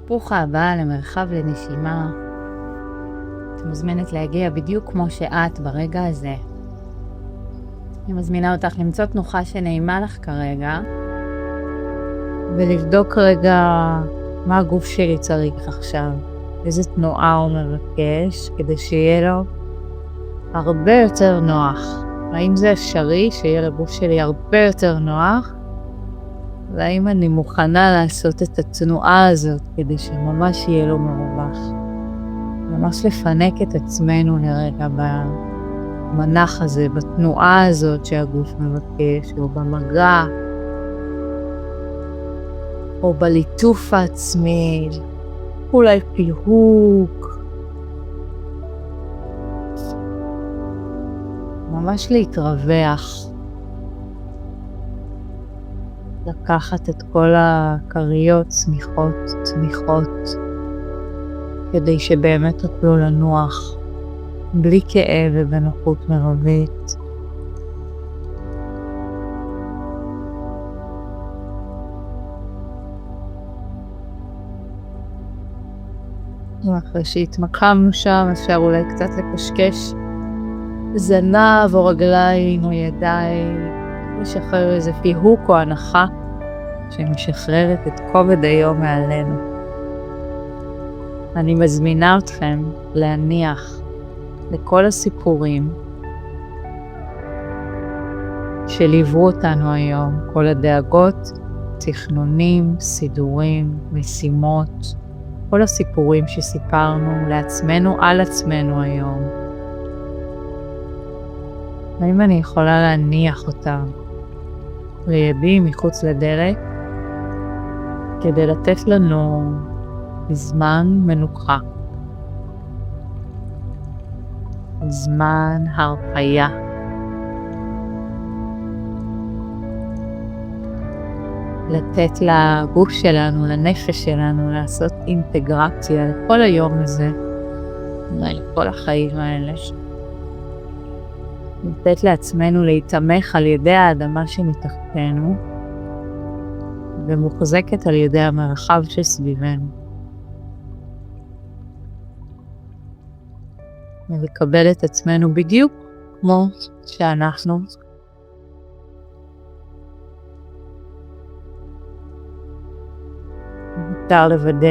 ברוכה הבאה למרחב לנשימה. את מוזמנת להגיע בדיוק כמו שאת ברגע הזה. אני מזמינה אותך למצוא תנוחה שנעימה לך כרגע, ולבדוק רגע מה הגוף שלי צריך עכשיו, איזה תנועה הוא מבקש, כדי שיהיה לו הרבה יותר נוח. האם זה אפשרי שיהיה לגוף שלי הרבה יותר נוח? והאם אני מוכנה לעשות את התנועה הזאת כדי שממש יהיה לו מרווח? ממש לפנק את עצמנו לרגע במנח הזה, בתנועה הזאת שהגוף מבקש, או במגע, או בליטוף העצמי, אולי פיהוק. ממש להתרווח. לקחת את כל הקריות, צמיחות, כדי שבאמת תוכלו לנוח, בלי כאב ובנוחות מרבית. ואחרי שהתמקמנו שם, אפשר אולי קצת לקשקש זנב או רגליים או ידיים, לשחרר איזה פיהוק או הנחה שמשחררת את כובד היום מעלינו. אני מזמינה אתכם להניח לכל הסיפורים שליוו אותנו היום, כל הדאגות, תכנונים, סידורים, משימות, כל הסיפורים שסיפרנו לעצמנו על עצמנו היום. האם אני יכולה להניח אותם לידי מחוץ לדלת, כדי לתת לנו זמן מנוחה, זמן הרפיה. לתת לגוף שלנו, לנפש שלנו, לעשות אינטגרציה לכל היום הזה, לכל החיים האלה. לתת לעצמנו להתמך על ידי האדמה שמתחתנו, ומוחזקת על ידי המרחב שסביבנו. ולקבל את עצמנו בדיוק כמו שאנחנו. אפשר לוודא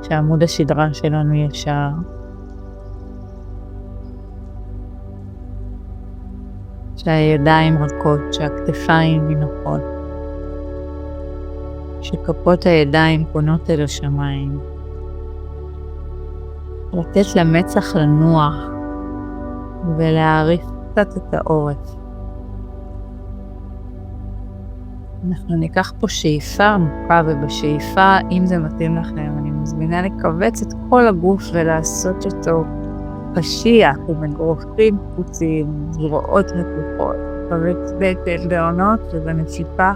שעמוד השדרה שלנו ישר. שהידיים רכות, שהכתפיים נינוחות. שכפות הידיים פונות אל השמיים. לתת למצח לנוח ולהעריך קצת את העורף. אנחנו ניקח פה שאיפה עמוקה, ובשאיפה, אם זה מתאים לכם, אני מזמינה לקבץ את כל הגוף ולעשות אותו פשיח עם אגרופים קפוצים, זרועות מתוחות, קבץ בטן בעונות ובנשיפה.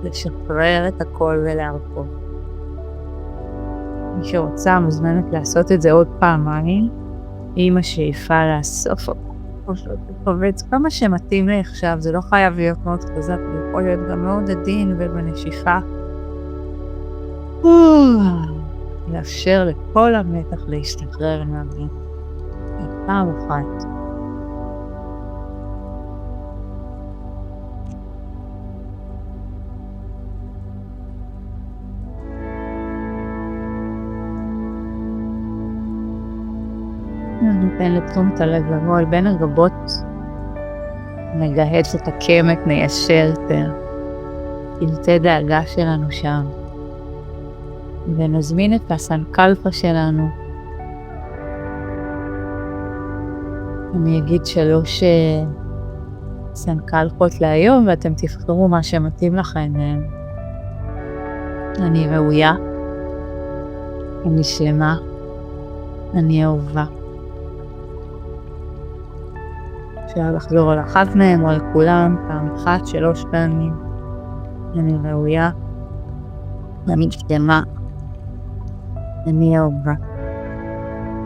לשחרר את הכל ולהרפות. מי שרוצה מוזמנת לעשות את זה עוד פעמיים, עם השאיפה לאסוף או לקבץ כמה שמתאים לי עכשיו. זה לא חייב להיות מאוד חזק, זה יכול להיות גם מאוד עדין ובנשיפה. לאפשר לכל המתח להשתחרר מהמין. פעם אחת. ניתן לתשומת הלב לבוא בין הגבות, נגהץ את הקמק, ניישר את פלטי דאגה שלנו שם, ונזמין את הסנקלפה שלנו. אני אגיד 3 סנקלפות להיום, ואתם תבחרו מה שמתאים לכם. אני ראויה, אני שלמה, אני אהובה. אפשר לחזור על אחת מהם או על כולם, פעם אחת, 3 פעמים. אני ראויה, אני שלמה, אני אהובה.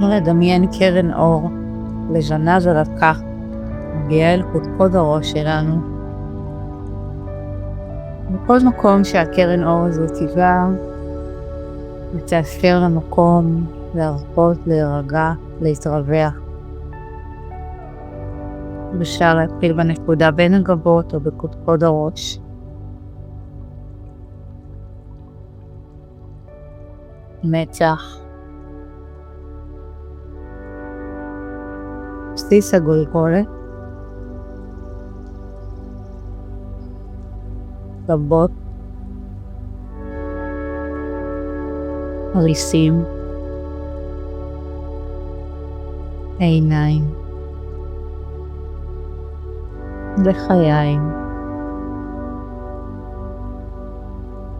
לדמיין קרן אור, לבנה ורכה, מגיעה אל קודקוד הראש שלנו, בכל מקום שהקרן אור הזו תיגע, ותאפשר למקום להרפות, להירגע, להתרווח. אפשר להתחיל בנקודה בין הגבות או בקודקוד הראש. מצח. בסיס הגולגולת. גבות. ריסים. עיניים. לחיים.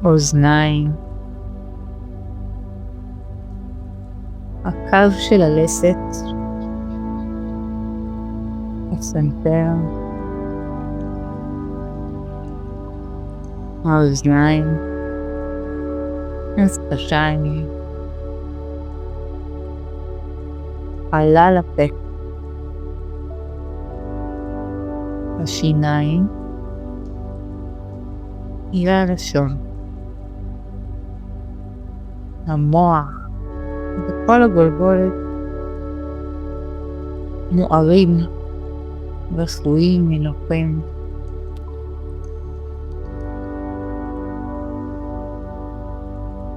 אוזניים. הקו של הלסת. הסנטר. האוזניים. השפתיים. חלל הפה. השיניים. עירי הלשון. המוח. וכל הגולגולת מוארים וסרויים מנוחים.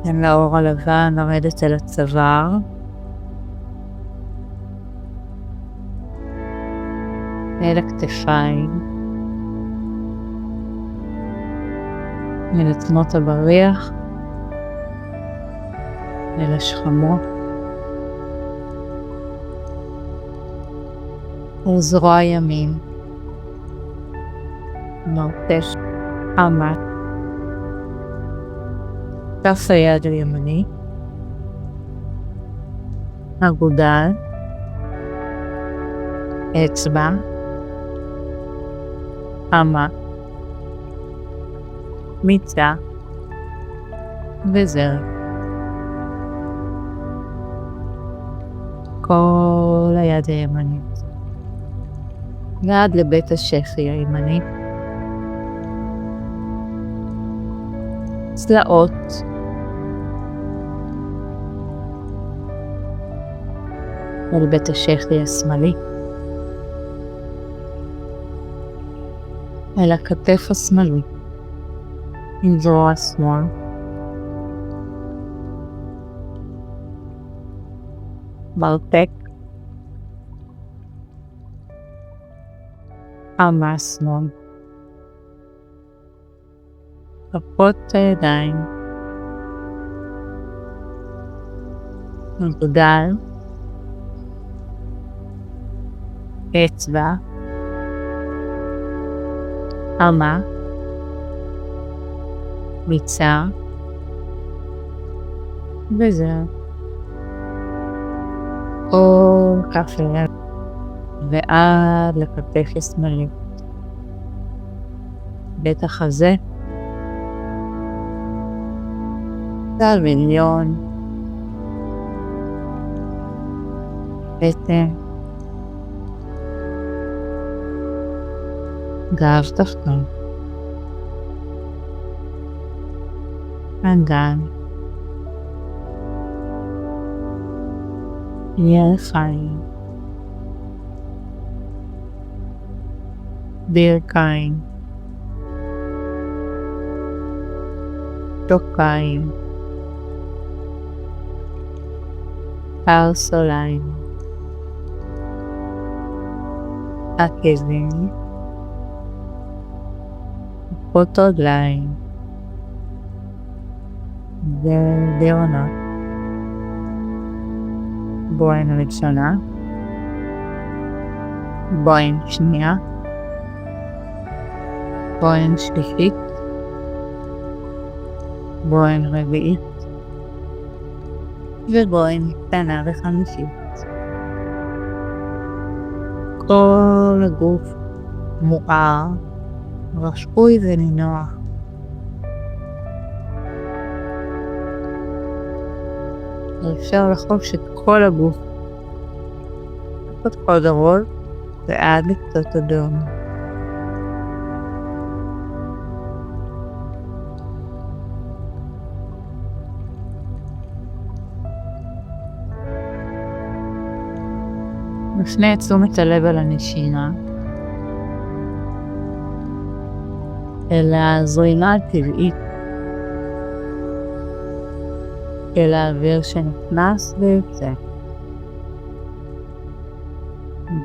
תן לאור הלבן לרדת אל הצוואר. אל הכתפיים. אל עצמות הבריח. אל השכמות. וזרוע ימין. מרתף עמק. כף היד הימני. אגודל. אצבע. עמק. מיצה. וזרע. כל היד הימנית. ועד לבית השפי הימני. צלעות. אל בית השפי השמאלי. אל הכתף השמאלי. עם זרוע שמאל. מרתק. עמה שמאל. כפות הידיים. אגודל. אצבע. עמה. מיצה. וזהו. כל כף היד. ועד לכתף השמאלי. בית החזה. צלב עליון. בטן. גב תחתון. אגן. ירכיים. ברכיים. שוקיים. קרסוליים. עקבים. כפות רגליים. ודירונות. בוין ראשונה. בוין שנייה. בוין שלישית. בוין רביעית. ובוין קטנה וחמישית. כל הגוף מואר, רשוי ונינוח. אפשר לחוש את כל הגוף, את כל הראש ועד לקצות הדום. נפנה את תשומת הלב על הנשימה, אל הזרימה הטבעית, אל האוויר שנכנס ויוצא,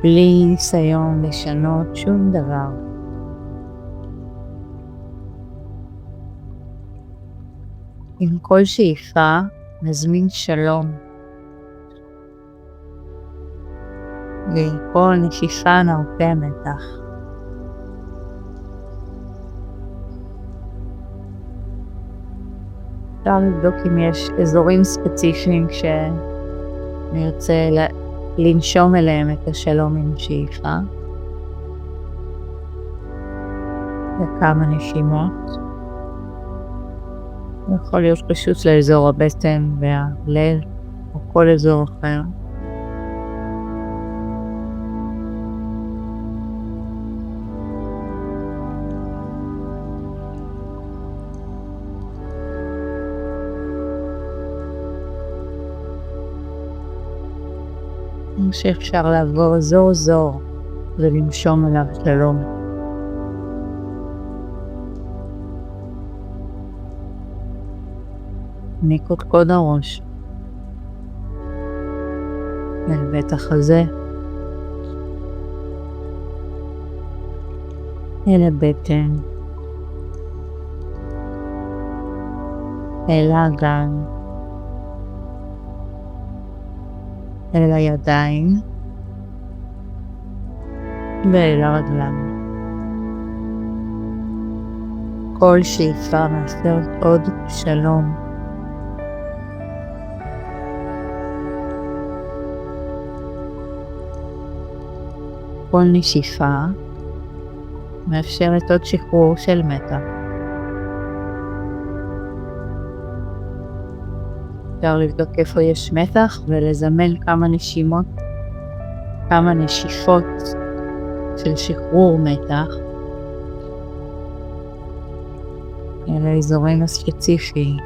בלי ניסיון לשנות שום דבר. עם כל שאיפה נזמין שלום, ועם כל נשיפה נרפה מתח. אפשר לבדוק אם יש אזורים ספציפיים שנרצה לנשום אליהם את השלום עם שאיפה. וכמה נשימות. זה יכול להיות פשוט לאזור הבטן והלב או כל אזור אחר. שאפשר לעבור זור ולנשום אליו שלום. מקודקוד הראש אל בית החזה, אל הבטן, אל האגן, אל הידיים ואל הרגליים. כל שאיפה מאפשרת עוד שלום. כל נשיפה מאפשרת עוד שחרור של מתח. אפשר לבדוק איפה יש מתח ולזמן כמה נשימות, כמה נשיפות של שחרור מתח אל האזורים הספציפיים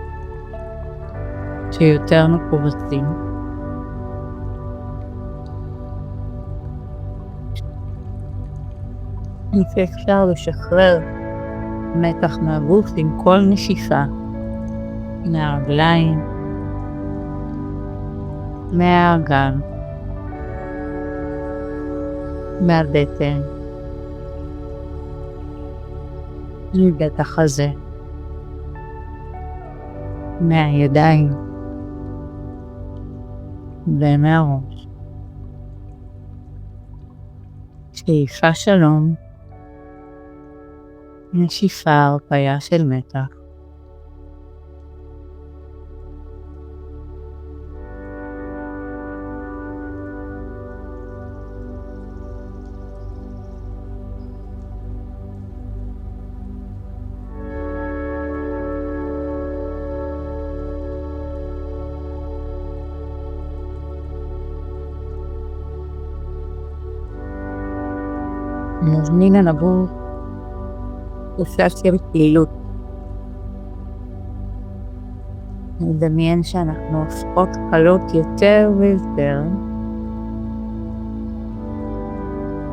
שיותר מכווצים. אפשר לשחרר מתח מהגוף עם כל נשיפה, מהרגליים, מהאגן, מהבטן, מבית החזה, מהידיים ומהראש. שאיפה שלום, נשיפה הרפיה של מתח. נזמין אל הגוף תחושה של פעילות. נדמיין שאנחנו הופכות קלות יותר ויותר,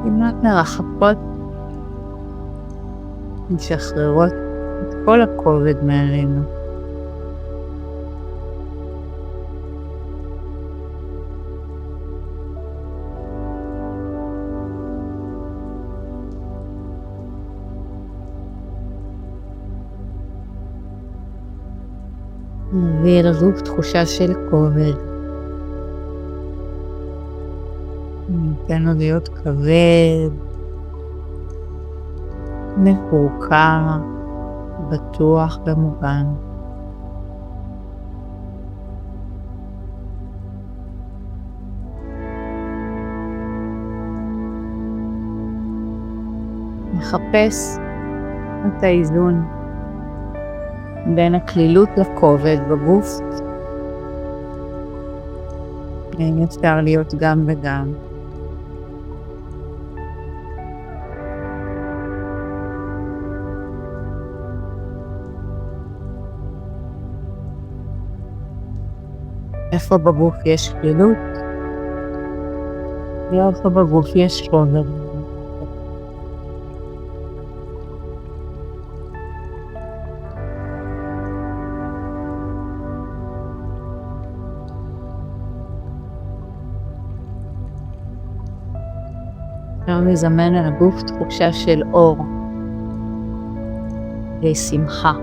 כמעט מרחפות, משחררות את כל הכובד מעלינו. נביא אל הגוף תחושה של כובד. ניתן לו להיות כבד, מחורקר, בטוח ומוגן. נחפש את האיזון בין הכלילות לכובד בגוף. אפשר להיות גם וגם. איפה בגוף יש כלילות, איפה בגוף יש חוזר. אפשר לזמן על הגוף תחושה של אור ושמחה,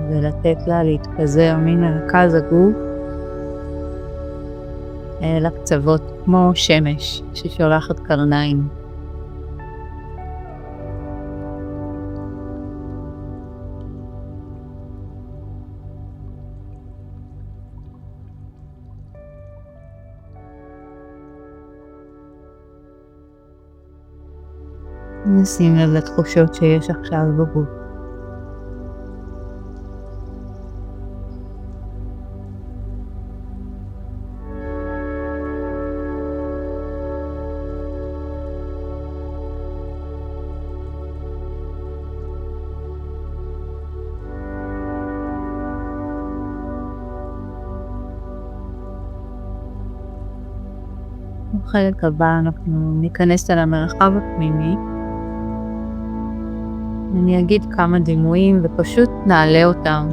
ולתת לה להתפזר ממרכז הגוף אל הקצוות כמו שמש ששולחת קרניים. נשים לב לתחושות שיש עכשיו בגוף. בחלק הבא אנחנו ניכנס אל המרחב הפנימי. אני אגיד כמה דימויים ופשוט נעלה אותם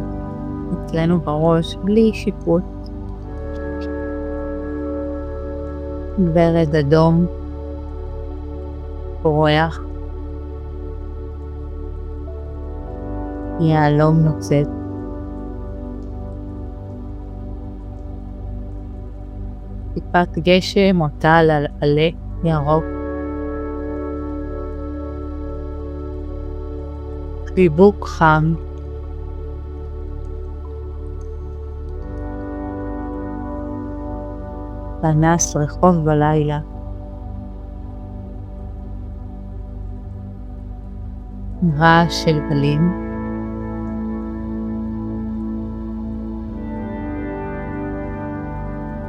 אצלנו בראש בלי שיפוט. ורד אדום, פורח, יהלום נוצץ, טיפת גשם או טל על עלה ירוק, חיבוק חם, פנס רחוב בלילה, רעש של גלים,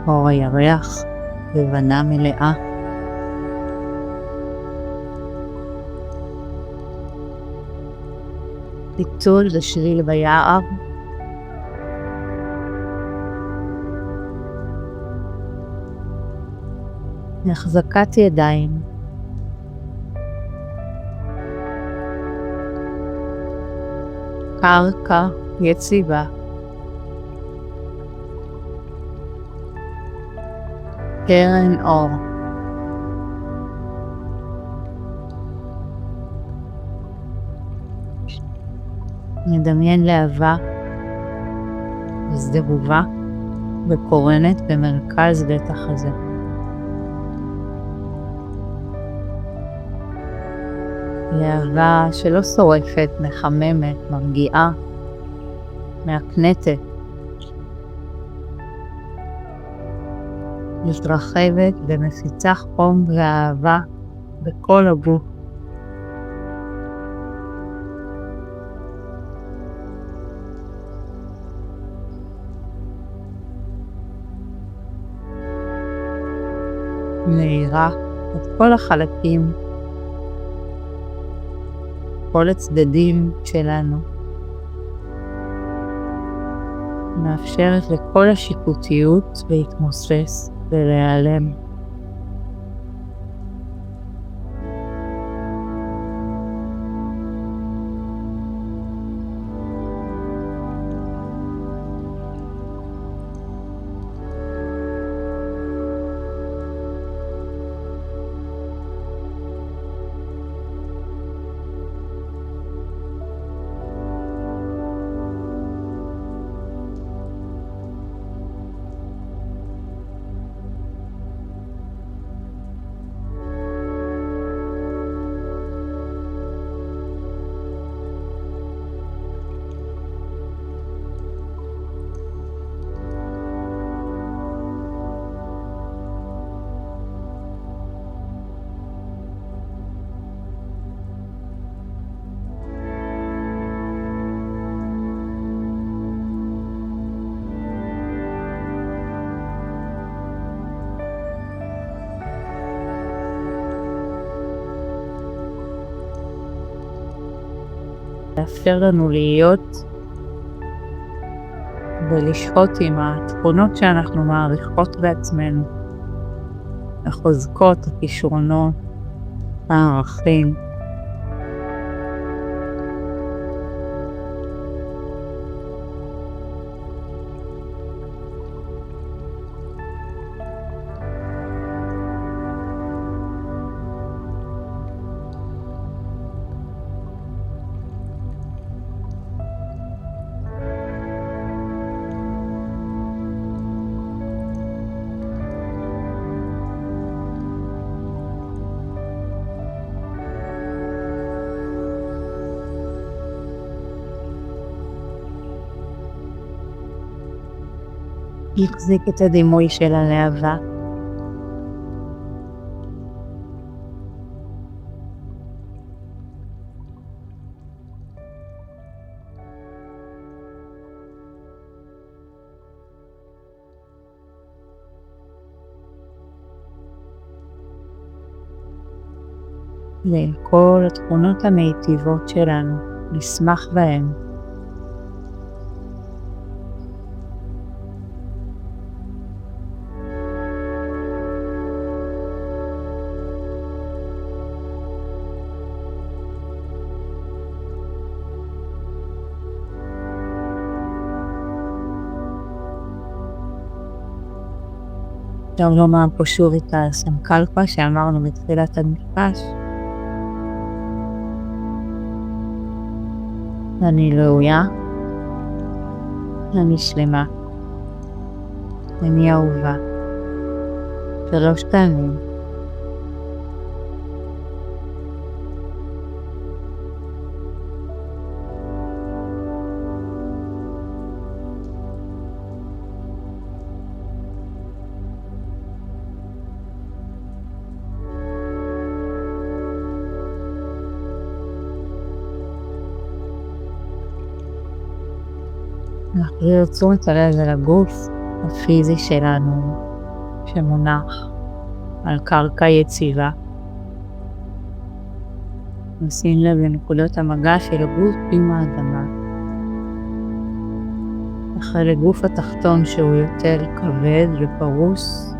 אור הירח, לבנה מלאה, פיצול ושביל ביער, החזקת ידיים, קרקע יציבה, קרן אור, נדמיין להבה וזדבובה וקורנת במרכז בית החזה. להבה שלא שורפת, מחממת, מרגיעה, מהקנטת, מתרחבת ומפיצה חום ואהבה בכל הגוף. מאירה את כל החלקים, כל הצדדים שלנו, מאפשרת לכל השיפוטיות להתמוסס ולהיעלם. לאפשר לנו להיות ולשהות עם התכונות שאנחנו מעריכות בעצמנו, החוזקות, הכישרונות, הערכים. יחזיק את הדימוי של הלהבה. לכל התכונות המיטיבות שלנו, נשמח בהן. אפשר לומר פה שוב את הסנקלפה שאמרנו בתחילת המפגש. אני ראויה, אני שלמה, אני אהובה. 3 פעמים. נחזיר תשומת הלב אל הגוף הפיזי שלנו שמונח על קרקע יציבה. נשים לב לנקודות המגע של הגוף עם האדמה. אחרי לגוף התחתון שהוא יותר כבד ופרוס,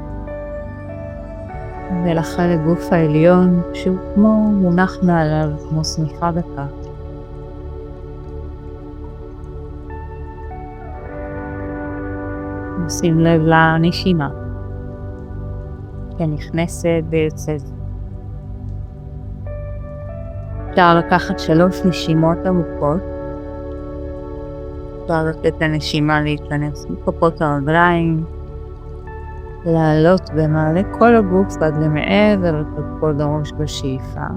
ולאחרי לגוף העליון שהוא כמו מונח מעליו, כמו שמיכה בכף. נשים לב לנשימה שנכנסת ויוצאת. אפשר לקחת 3 נשימות עמוקות. אפשר לתת לנשימה להתכנס מכפות הרגליים, לעלות במעלה כל הגוף עד למעבר לכבוד הראש בשאיפה,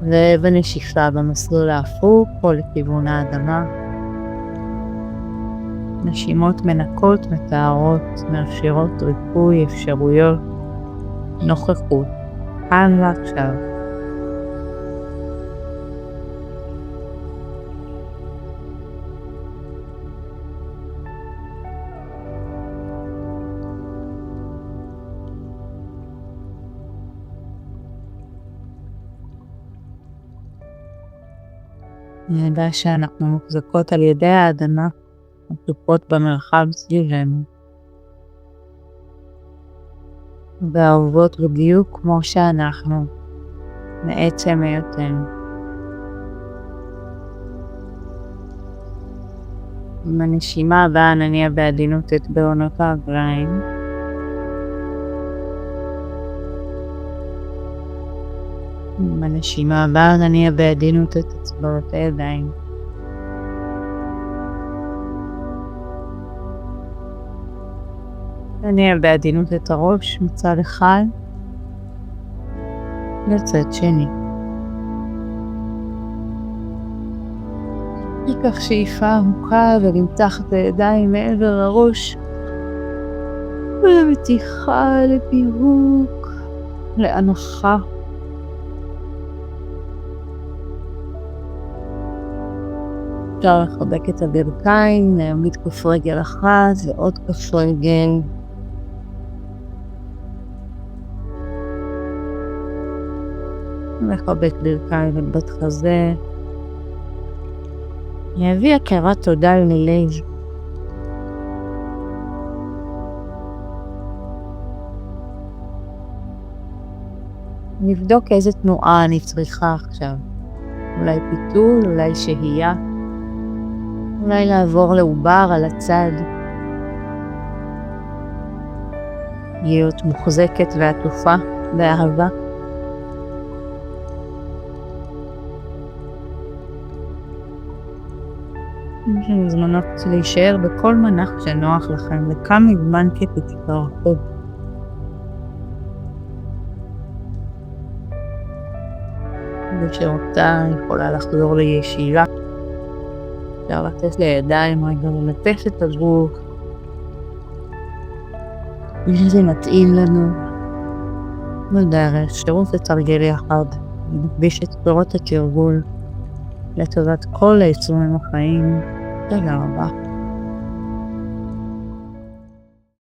ובנשיפה במסלול ההפוך או לכיוון האדמה. נשימות מנקות, מתארות, מאפשרות ריפוי, אפשרויות, נוכחות, כאן ועכשיו. אני יודע שאנחנו מוחזקות על ידי האדמה, מטופות במרחב סביבנו, ואהובות בדיוק כמו שאנחנו, מעצם היותנו. עם הנשימה הבאה נניע בעדינות את בעונות הרגליים. עם הנשימה הבאה נניע בעדינות את אצבעות הידיים. נניע בעדינות את הראש מצד אחד לצד שני. ניקח שאיפה עמוקה ונמתח את הידיים מעבר הראש, ולמתיחה, לפירוק, להנחה. אפשר לחבק את הברכיים, להעמיד כף רגל אחת ועוד כף רגל. לחבק ברכיים ובת חזה. להביא הכרת תודה ללב. נבדוק איזה תנועה אני צריכה עכשיו. אולי פיתול, אולי שהייה. אולי לעבור לעובר על הצד. להיות מוחזקת ועטופה באהבה. יש לנו זמנות להישאר בכל מנח שנוח לכם, וכמה זמן כתצטרכו. ושרוצה יכולה לחזור לישיבה. אפשר לתת לידיים רגע ולטף את הגוף. וזה מתאים לנו. בדרך, שירות לתרגל יחד. נקביש את פירות התרגול לטובת כל היצורים החיים. תודה רבה.